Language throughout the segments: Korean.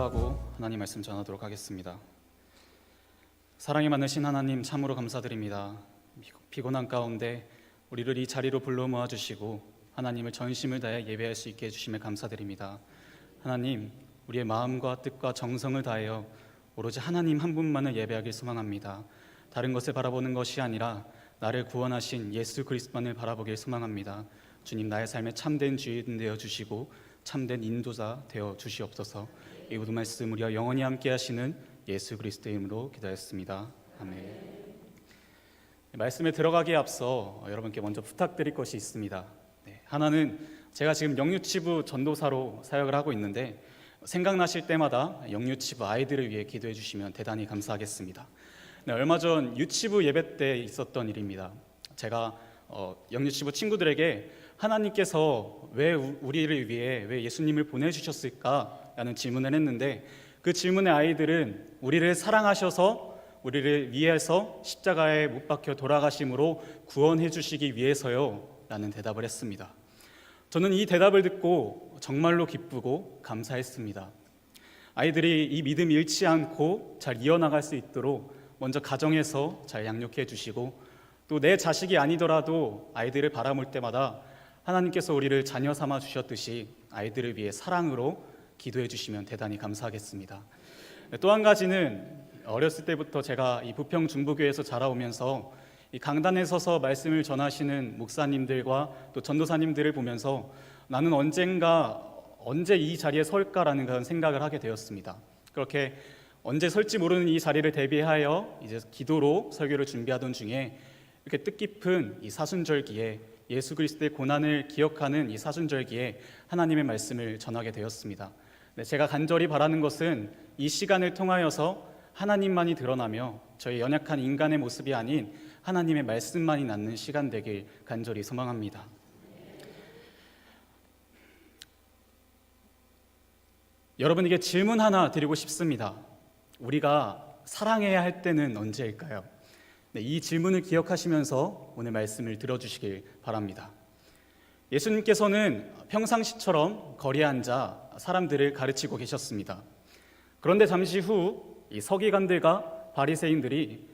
기도하고 하나님 말씀 전하도록 하겠습니다. 사랑이 많으신 하나님, 참으로 감사드립니다. 피곤한 가운데 우리를 이 자리로 불러 모아주시고 하나님을 전심을 다해 예배할 수 있게 해주심에 감사드립니다. 하나님, 우리의 마음과 뜻과 정성을 다하여 오로지 하나님 한 분만을 예배하길 소망합니다. 다른 것을 바라보는 것이 아니라 나를 구원하신 예수 그리스도만을 바라보길 소망합니다. 주님, 나의 삶에 참된 주인 되어주시고 참된 인도자 되어주시옵소서. 이 모든 말씀 우리와 영원히 함께 하시는 예수 그리스도의 이름으로 기도했습니다. 아멘. 말씀에 들어가기에 앞서 여러분께 먼저 부탁드릴 것이 있습니다. 하나는 제가 지금 영유치부 전도사로 사역을 하고 있는데 생각나실 때마다 영유치부 아이들을 위해 기도해 주시면 대단히 감사하겠습니다. 얼마 전 유치부 예배 때 있었던 일입니다. 제가 영유치부 친구들에게 하나님께서 왜 우리를 위해 왜 예수님을 보내주셨을까라는 질문을 했는데 그 질문의 아이들은 우리를 사랑하셔서 우리를 위해서 십자가에 못 박혀 돌아가심으로 구원해 주시기 위해서요 라는 대답을 했습니다. 저는 이 대답을 듣고 정말로 기쁘고 감사했습니다. 아이들이 이 믿음이 잃지 않고 잘 이어나갈 수 있도록 먼저 가정에서 잘 양육해 주시고 또 내 자식이 아니더라도 아이들을 바라볼 때마다 하나님께서 우리를 자녀 삼아 주셨듯이 아이들을 위해 사랑으로 기도해 주시면 대단히 감사하겠습니다. 또 한 가지는 어렸을 때부터 제가 이 부평 중부교회에서 자라오면서 이 강단에 서서 말씀을 전하시는 목사님들과 또 전도사님들을 보면서 나는 언제 이 자리에 설까라는 그런 생각을 하게 되었습니다. 그렇게 언제 설지 모르는 이 자리를 대비하여 이제 기도로 설교를 준비하던 중에 이렇게 뜻깊은 이 사순절기에 예수 그리스도의 고난을 기억하는 이 사순절기에 하나님의 말씀을 전하게 되었습니다. 제가 간절히 바라는 것은 이 시간을 통하여서 하나님만이 드러나며 저희 연약한 인간의 모습이 아닌 하나님의 말씀만이 낫는 시간 되길 간절히 소망합니다. 여러분에게 질문 하나 드리고 싶습니다. 우리가 사랑해야 할 때는 언제일까요? 이 질문을 기억하시면서 오늘 말씀을 들어주시길 바랍니다. 예수님께서는 평상시처럼 거리에 앉아 사람들을 가르치고 계셨습니다. 그런데 잠시 후 이 서기관들과 바리새인들이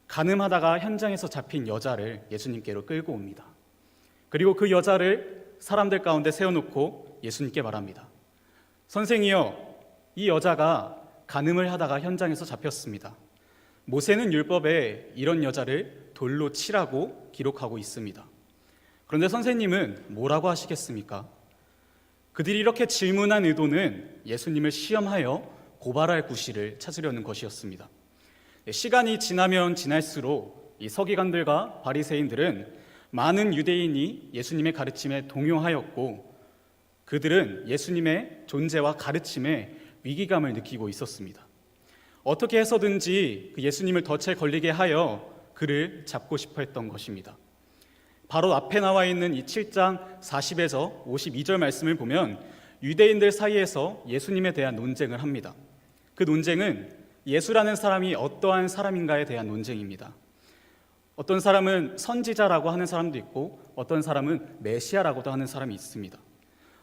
간음하다가 현장에서 잡힌 여자를 예수님께로 끌고 옵니다. 그리고 그 여자를 사람들 가운데 세워놓고 예수님께 말합니다. 선생이여, 이 여자가 간음을 하다가 현장에서 잡혔습니다. 모세는 율법에 이런 여자를 돌로 치라고 기록하고 있습니다. 그런데 선생님은 뭐라고 하시겠습니까? 그들이 이렇게 질문한 의도는 예수님을 시험하여 고발할 구실을 찾으려는 것이었습니다. 시간이 지나면 지날수록 이 서기관들과 바리새인들은 많은 유대인이 예수님의 가르침에 동요하였고 그들은 예수님의 존재와 가르침에 위기감을 느끼고 있었습니다. 어떻게 해서든지 그 예수님을 덫에 걸리게 하여 그를 잡고 싶어 했던 것입니다. 바로 앞에 나와 있는 이 7장 40에서 52절 말씀을 보면 유대인들 사이에서 예수님에 대한 논쟁을 합니다. 그 논쟁은 예수라는 사람이 어떠한 사람인가에 대한 논쟁입니다. 어떤 사람은 선지자라고 하는 사람도 있고 어떤 사람은 메시아라고도 하는 사람이 있습니다.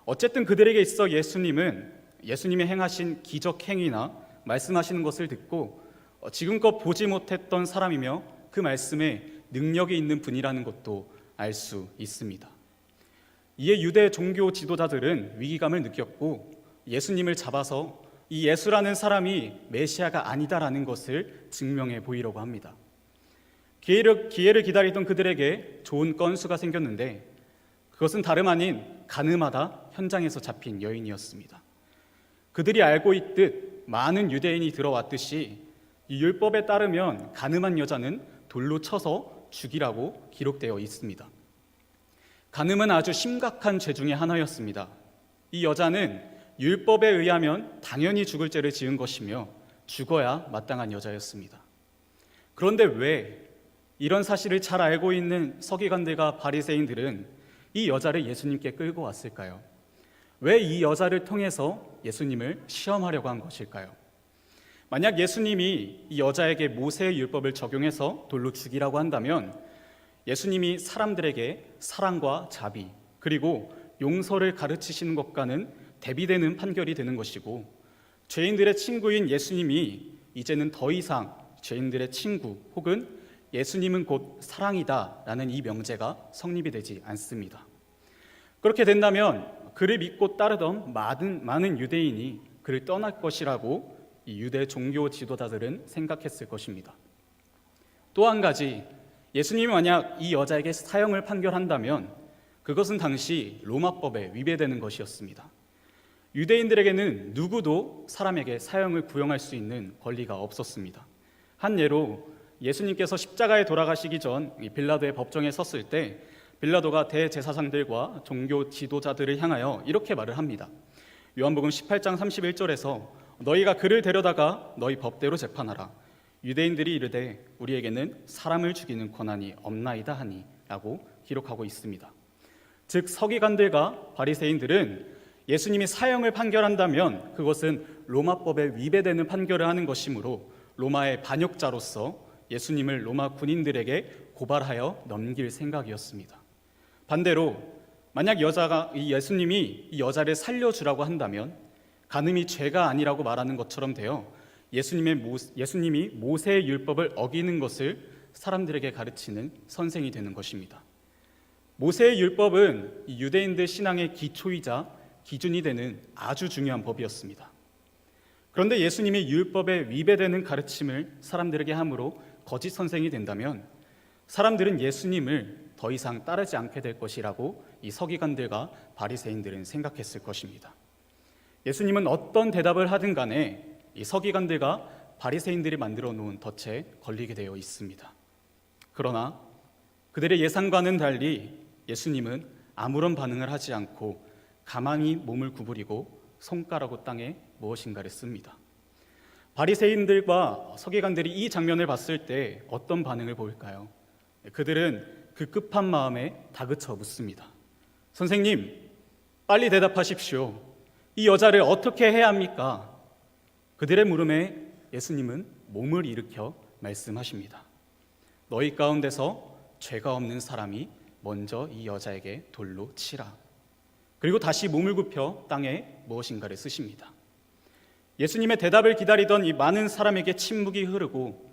어쨌든 그들에게 있어 예수님은 예수님의 행하신 기적 행위나 말씀하시는 것을 듣고 지금껏 보지 못했던 사람이며 그 말씀에 능력이 있는 분이라는 것도 알 수 있습니다. 이에 유대 종교 지도자들은 위기감을 느꼈고 예수님을 잡아서 이 예수라는 사람이 메시아가 아니다라는 것을 증명해 보이려고 합니다. 기회를 기다리던 그들에게 좋은 건수가 생겼는데 그것은 다름 아닌 간음하다 현장에서 잡힌 여인이었습니다. 그들이 알고 있듯 많은 유대인이 들어왔듯이 이 율법에 따르면 간음한 여자는 돌로 쳐서 죽이라고 기록되어 있습니다. 간음은 아주 심각한 죄 중에 하나였습니다. 이 여자는 율법에 의하면 당연히 죽을 죄를 지은 것이며 죽어야 마땅한 여자였습니다. 그런데 왜 이런 사실을 잘 알고 있는 서기관들과 바리새인들은 이 여자를 예수님께 끌고 왔을까요? 왜 이 여자를 통해서 예수님을 시험하려고 한 것일까요? 만약 예수님이 이 여자에게 모세의 율법을 적용해서 돌로 죽이라고 한다면 예수님이 사람들에게 사랑과 자비 그리고 용서를 가르치시는 것과는 대비되는 판결이 되는 것이고 죄인들의 친구인 예수님이 이제는 더 이상 죄인들의 친구 혹은 예수님은 곧 사랑이다라는 이 명제가 성립이 되지 않습니다. 그렇게 된다면 그를 믿고 따르던 많은 유대인이 그를 떠날 것이라고 이 유대 종교 지도자들은 생각했을 것입니다. 또 한 가지, 예수님이 만약 이 여자에게 사형을 판결한다면 그것은 당시 로마법에 위배되는 것이었습니다. 유대인들에게는 누구도 사람에게 사형을 구형할 수 있는 권리가 없었습니다. 한 예로 예수님께서 십자가에 돌아가시기 전 빌라도의 법정에 섰을 때 빌라도가 대제사장들과 종교 지도자들을 향하여 이렇게 말을 합니다. 요한복음 18장 31절에서 너희가 그를 데려다가 너희 법대로 재판하라. 유대인들이 이르되 우리에게는 사람을 죽이는 권한이 없나이다 하니 라고 기록하고 있습니다. 즉 서기관들과 바리새인들은 예수님이 사형을 판결한다면 그것은 로마법에 위배되는 판결을 하는 것이므로 로마의 반역자로서 예수님을 로마 군인들에게 고발하여 넘길 생각이었습니다. 반대로 만약 예수님이 이 여자를 살려주라고 한다면 간음이 죄가 아니라고 말하는 것처럼 되어 예수님이 모세의 율법을 어기는 것을 사람들에게 가르치는 선생이 되는 것입니다. 모세의 율법은 유대인들 신앙의 기초이자 기준이 되는 아주 중요한 법이었습니다. 그런데 예수님이 율법에 위배되는 가르침을 사람들에게 함으로 거짓 선생이 된다면 사람들은 예수님을 더 이상 따르지 않게 될 것이라고 이 서기관들과 바리새인들은 생각했을 것입니다. 예수님은 어떤 대답을 하든 간에 이 서기관들과 바리새인들이 만들어 놓은 덫에 걸리게 되어 있습니다. 그러나 그들의 예상과는 달리 예수님은 아무런 반응을 하지 않고 가만히 몸을 구부리고 손가락으로 땅에 무엇인가를 씁니다. 바리새인들과 서기관들이 이 장면을 봤을 때 어떤 반응을 보일까요? 그들은 그 급한 마음에 다그쳐 묻습니다. 선생님, 빨리 대답하십시오. 이 여자를 어떻게 해야 합니까? 그들의 물음에 예수님은 몸을 일으켜 말씀하십니다. 너희 가운데서 죄가 없는 사람이 먼저 이 여자에게 돌로 치라. 그리고 다시 몸을 굽혀 땅에 무엇인가를 쓰십니다. 예수님의 대답을 기다리던 이 많은 사람에게 침묵이 흐르고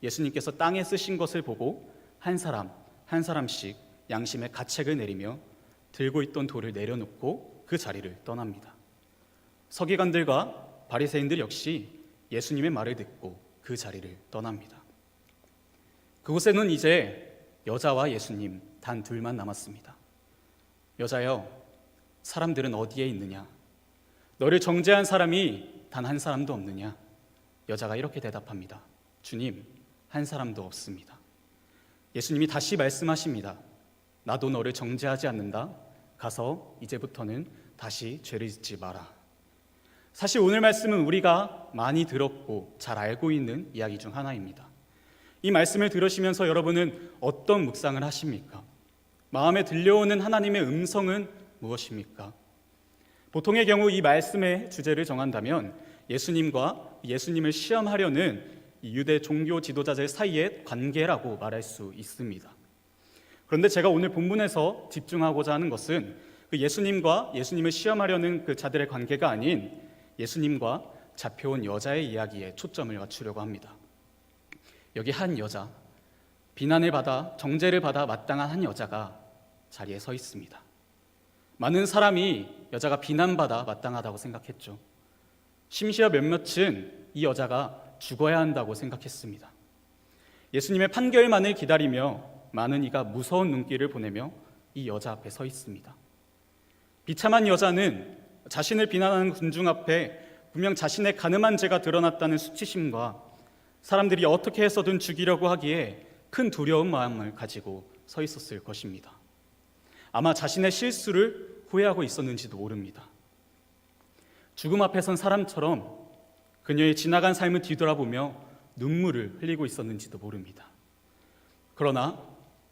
예수님께서 땅에 쓰신 것을 보고 한 사람 한 사람씩 양심의 가책을 내리며 들고 있던 돌을 내려놓고 그 자리를 떠납니다. 서기관들과 바리새인들 역시 예수님의 말을 듣고 그 자리를 떠납니다. 그곳에는 이제 여자와 예수님 단 둘만 남았습니다. 여자여, 사람들은 어디에 있느냐? 너를 정죄한 사람이 단 한 사람도 없느냐? 여자가 이렇게 대답합니다. 주님, 한 사람도 없습니다. 예수님이 다시 말씀하십니다. 나도 너를 정죄하지 않는다. 가서 이제부터는 다시 죄를 짓지 마라. 사실 오늘 말씀은 우리가 많이 들었고 잘 알고 있는 이야기 중 하나입니다. 이 말씀을 들으시면서 여러분은 어떤 묵상을 하십니까? 마음에 들려오는 하나님의 음성은 무엇입니까? 보통의 경우 이 말씀의 주제를 정한다면 예수님과 예수님을 시험하려는 유대 종교 지도자들 사이의 관계라고 말할 수 있습니다. 그런데 제가 오늘 본문에서 집중하고자 하는 것은 그 예수님과 예수님을 시험하려는 그 자들의 관계가 아닌 예수님과 잡혀온 여자의 이야기에 초점을 맞추려고 합니다. 여기 한 여자, 비난을 받아 정죄를 받아 마땅한 한 여자가 자리에 서 있습니다. 많은 사람이 여자가 비난받아 마땅하다고 생각했죠. 심지어 몇몇은 이 여자가 죽어야 한다고 생각했습니다. 예수님의 판결만을 기다리며 많은 이가 무서운 눈길을 보내며 이 여자 앞에 서 있습니다. 비참한 여자는 자신을 비난하는 군중 앞에 분명 자신의 가늠한 죄가 드러났다는 수치심과 사람들이 어떻게 해서든 죽이려고 하기에 큰 두려운 마음을 가지고 서 있었을 것입니다. 아마 자신의 실수를 후회하고 있었는지도 모릅니다. 죽음 앞에 선 사람처럼 그녀의 지나간 삶을 뒤돌아보며 눈물을 흘리고 있었는지도 모릅니다. 그러나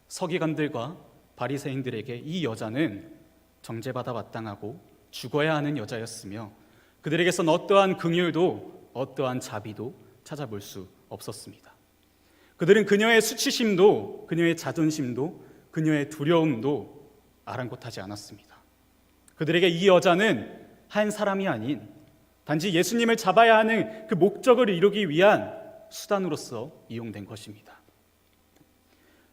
서기관들과 바리새인들에게 이 여자는 정죄받아 마땅하고 죽어야 하는 여자였으며 그들에게선 어떠한 긍휼도 어떠한 자비도 찾아볼 수 없었습니다. 그들은 그녀의 수치심도 그녀의 자존심도 그녀의 두려움도 아랑곳하지 않았습니다. 그들에게 이 여자는 한 사람이 아닌 단지 예수님을 잡아야 하는 그 목적을 이루기 위한 수단으로서 이용된 것입니다.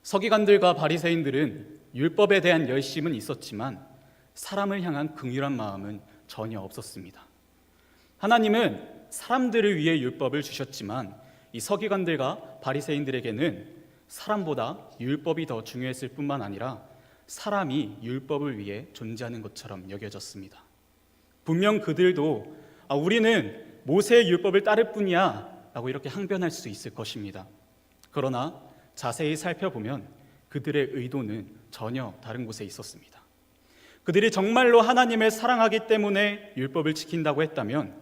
서기관들과 바리새인들은 율법에 대한 열심은 있었지만 사람을 향한 긍휼한 마음은 전혀 없었습니다. 하나님은 사람들을 위해 율법을 주셨지만 이 서기관들과 바리새인들에게는 사람보다 율법이 더 중요했을 뿐만 아니라 사람이 율법을 위해 존재하는 것처럼 여겨졌습니다. 분명 그들도 우리는 모세의 율법을 따를 뿐이야 라고 이렇게 항변할 수 있을 것입니다. 그러나 자세히 살펴보면 그들의 의도는 전혀 다른 곳에 있었습니다. 그들이 정말로 하나님을 사랑하기 때문에 율법을 지킨다고 했다면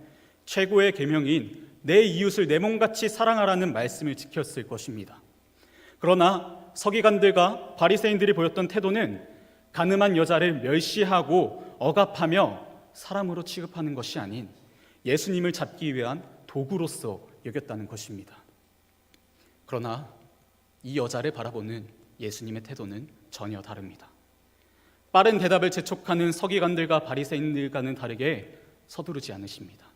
최고의 계명인 내 이웃을 내 몸같이 사랑하라는 말씀을 지켰을 것입니다. 그러나 서기관들과 바리새인들이 보였던 태도는 가늠한 여자를 멸시하고 억압하며 사람으로 취급하는 것이 아닌 예수님을 잡기 위한 도구로서 여겼다는 것입니다. 그러나 이 여자를 바라보는 예수님의 태도는 전혀 다릅니다. 빠른 대답을 재촉하는 서기관들과 바리새인들과는 다르게 서두르지 않으십니다.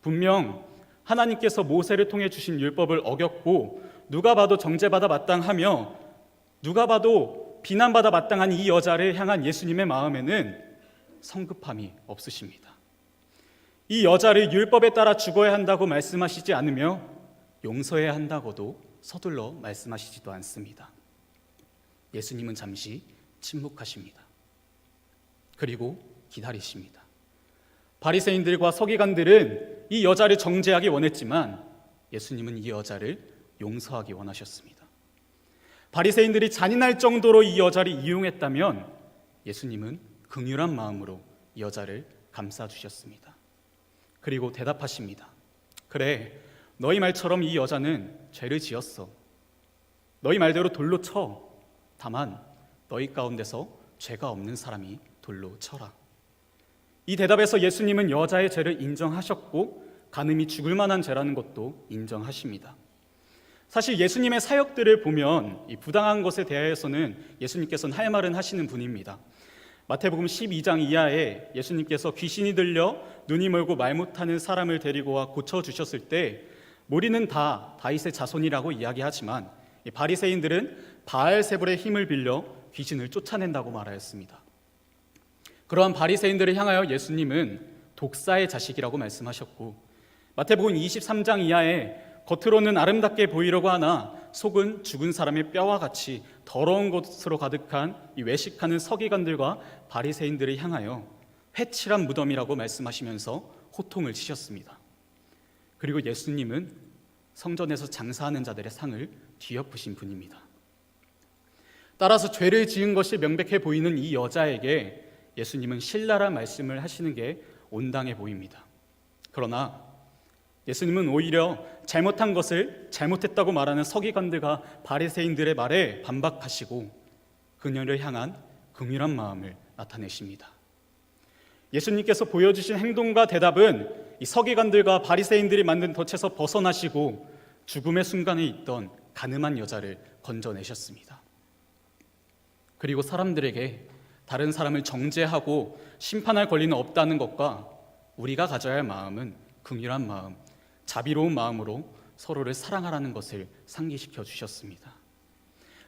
분명 하나님께서 모세를 통해 주신 율법을 어겼고 누가 봐도 정죄받아 마땅하며 누가 봐도 비난받아 마땅한 이 여자를 향한 예수님의 마음에는 성급함이 없으십니다. 이 여자를 율법에 따라 죽어야 한다고 말씀하시지 않으며 용서해야 한다고도 서둘러 말씀하시지도 않습니다. 예수님은 잠시 침묵하십니다. 그리고 기다리십니다. 바리새인들과 서기관들은 이 여자를 정죄하기 원했지만 예수님은 이 여자를 용서하기 원하셨습니다. 바리새인들이 잔인할 정도로 이 여자를 이용했다면 예수님은 긍휼한 마음으로 이 여자를 감싸주셨습니다. 그리고 대답하십니다. 그래, 너희 말처럼 이 여자는 죄를 지었어. 너희 말대로 돌로 쳐. 다만 너희 가운데서 죄가 없는 사람이 돌로 쳐라. 이 대답에서 예수님은 여자의 죄를 인정하셨고 간음이 죽을 만한 죄라는 것도 인정하십니다. 사실 예수님의 사역들을 보면 이 부당한 것에 대해서는 예수님께서는 할 말은 하시는 분입니다. 마태복음 12장 이하에 예수님께서 귀신이 들려 눈이 멀고 말 못하는 사람을 데리고 와 고쳐주셨을 때 무리는 다 다윗의 자손이라고 이야기하지만 이 바리새인들은 바알세불의 힘을 빌려 귀신을 쫓아낸다고 말하였습니다. 그러한 바리새인들을 향하여 예수님은 독사의 자식이라고 말씀하셨고 마태복음 23장 이하에 겉으로는 아름답게 보이려고 하나 속은 죽은 사람의 뼈와 같이 더러운 것으로 가득한 이 외식하는 서기관들과 바리새인들을 향하여 회칠한 무덤이라고 말씀하시면서 호통을 치셨습니다. 그리고 예수님은 성전에서 장사하는 자들의 상을 뒤엎으신 분입니다. 따라서 죄를 지은 것이 명백해 보이는 이 여자에게 예수님은 신랄한 말씀을 하시는 게 온당해 보입니다. 그러나 예수님은 오히려 잘못한 것을 잘못했다고 말하는 서기관들과 바리새인들의 말에 반박하시고 그녀를 향한 긍휼한 마음을 나타내십니다. 예수님께서 보여주신 행동과 대답은 이 서기관들과 바리새인들이 만든 덫에서 벗어나시고 죽음의 순간에 있던 가늠한 여자를 건져내셨습니다. 그리고 사람들에게 다른 사람을 정죄하고 심판할 권리는 없다는 것과 우리가 가져야 할 마음은 긍휼한 마음, 자비로운 마음으로 서로를 사랑하라는 것을 상기시켜 주셨습니다.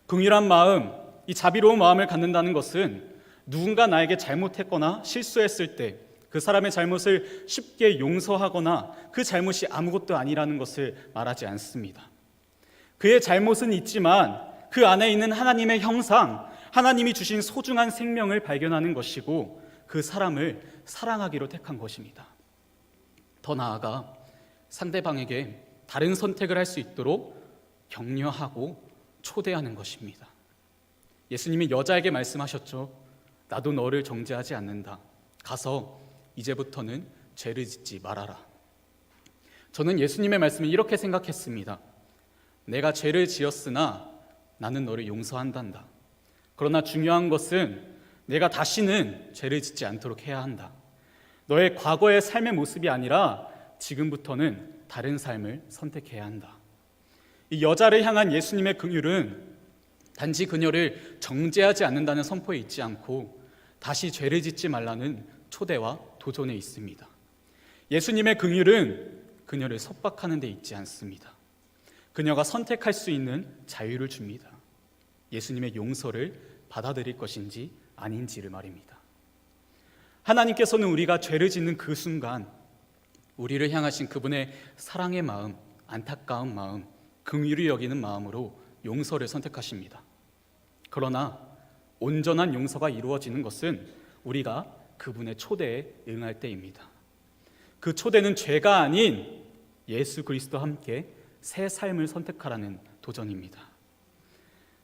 긍휼한 마음, 이 자비로운 마음을 갖는다는 것은 누군가 나에게 잘못했거나 실수했을 때 그 사람의 잘못을 쉽게 용서하거나 그 잘못이 아무것도 아니라는 것을 말하지 않습니다. 그의 잘못은 있지만 그 안에 있는 하나님의 형상, 하나님이 주신 소중한 생명을 발견하는 것이고 그 사람을 사랑하기로 택한 것입니다. 더 나아가 상대방에게 다른 선택을 할 수 있도록 격려하고 초대하는 것입니다. 예수님이 여자에게 말씀하셨죠. 나도 너를 정죄하지 않는다. 가서 이제부터는 죄를 짓지 말아라. 저는 예수님의 말씀을 이렇게 생각했습니다. 내가 죄를 지었으나 나는 너를 용서한단다. 그러나 중요한 것은 내가 다시는 죄를 짓지 않도록 해야 한다. 너의 과거의 삶의 모습이 아니라 지금부터는 다른 삶을 선택해야 한다. 이 여자를 향한 예수님의 긍휼은 단지 그녀를 정죄하지 않는다는 선포에 있지 않고 다시 죄를 짓지 말라는 초대와 도전에 있습니다. 예수님의 긍휼은 그녀를 속박하는 데 있지 않습니다. 그녀가 선택할 수 있는 자유를 줍니다. 예수님의 용서를 받아들일 것인지 아닌지를 말입니다. 하나님께서는 우리가 죄를 짓는 그 순간 우리를 향하신 그분의 사랑의 마음, 안타까운 마음, 긍휼히 여기는 마음으로 용서를 선택하십니다. 그러나 온전한 용서가 이루어지는 것은 우리가 그분의 초대에 응할 때입니다. 그 초대는 죄가 아닌 예수 그리스도와 함께 새 삶을 선택하라는 도전입니다.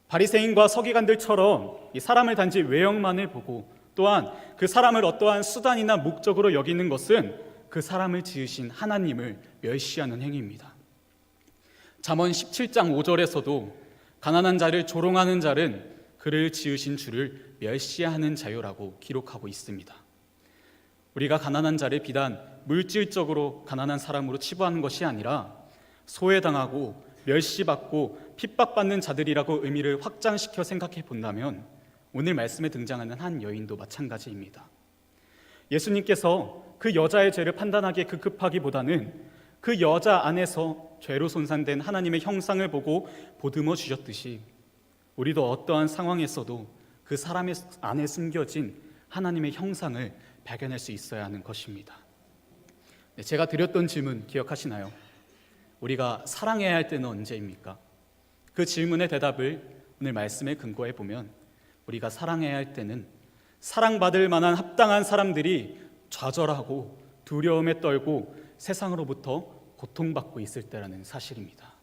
바리새인과 서기관들처럼 이 사람을 단지 외형만을 보고 또한 그 사람을 어떠한 수단이나 목적으로 여기는 것은 그 사람을 지으신 하나님을 멸시하는 행위입니다. 잠언 17장 5절에서도 가난한 자를 조롱하는 자는 그를 지으신 주를 멸시하는 자요라고 기록하고 있습니다. 우리가 가난한 자를 비단 물질적으로 가난한 사람으로 치부하는 것이 아니라 소외당하고 멸시받고 핍박받는 자들이라고 의미를 확장시켜 생각해 본다면 오늘 말씀에 등장하는 한 여인도 마찬가지입니다. 예수님께서 그 여자의 죄를 판단하기에 급급하기보다는 그 여자 안에서 죄로 손상된 하나님의 형상을 보고 보듬어 주셨듯이 우리도 어떠한 상황에서도 그 사람의 안에 숨겨진 하나님의 형상을 발견할 수 있어야 하는 것입니다. 제가 드렸던 질문 기억하시나요? 우리가 사랑해야 할 때는 언제입니까? 그 질문의 대답을 오늘 말씀에 근거해 보면 우리가 사랑해야 할 때는 사랑받을 만한 합당한 사람들이 좌절하고 두려움에 떨고 세상으로부터 고통받고 있을 때라는 사실입니다.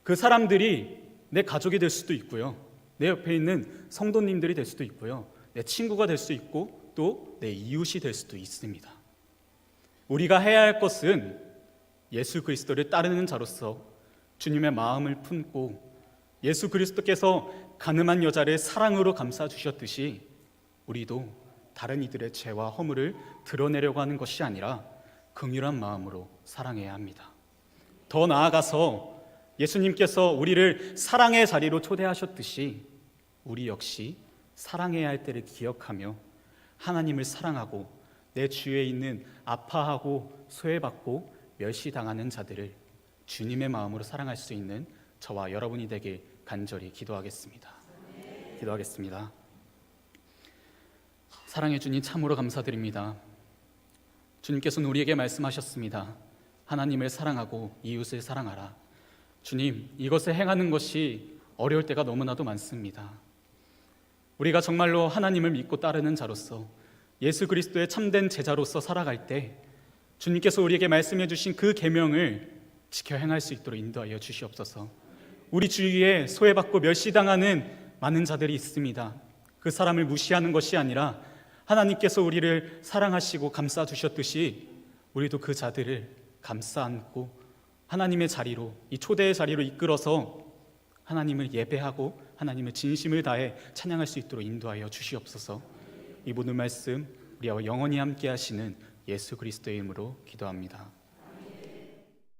그 사람들이 내 가족이 될 수도 있고요, 내 옆에 있는 성도님들이 될 수도 있고요, 내 친구가 될 수 있고 또 내 이웃이 될 수도 있습니다. 우리가 해야 할 것은 예수 그리스도를 따르는 자로서 주님의 마음을 품고 예수 그리스도께서 가늠한 여자를 사랑으로 감싸주셨듯이 우리도 다른 이들의 죄와 허물을 드러내려고 하는 것이 아니라 긍휼한 마음으로 사랑해야 합니다. 더 나아가서 예수님께서 우리를 사랑의 자리로 초대하셨듯이 우리 역시 사랑해야 할 때를 기억하며 하나님을 사랑하고 내 주위에 있는 아파하고 소외받고 멸시당하는 자들을 주님의 마음으로 사랑할 수 있는 저와 여러분이 되길 간절히 기도하겠습니다. 기도하겠습니다. 사랑해 주님 참으로 감사드립니다. 주님께서는 우리에게 말씀하셨습니다. 하나님을 사랑하고 이웃을 사랑하라. 주님, 이것을 행하는 것이 어려울 때가 너무나도 많습니다. 우리가 정말로 하나님을 믿고 따르는 자로서 예수 그리스도의 참된 제자로서 살아갈 때 주님께서 우리에게 말씀해 주신 그 계명을 지켜 행할 수 있도록 인도하여 주시옵소서. 우리 주위에 소외받고 멸시당하는 많은 자들이 있습니다. 그 사람을 무시하는 것이 아니라 하나님께서 우리를 사랑하시고 감싸 주셨듯이 우리도 그 자들을 감싸 안고 하나님의 자리로, 이 초대의 자리로 이끌어서 하나님을 예배하고 하나님의 진심을 다해 찬양할 수 있도록 인도하여 주시옵소서. 이 모든 말씀 우리와 영원히 함께 하시는 예수 그리스도의 이름으로 기도합니다.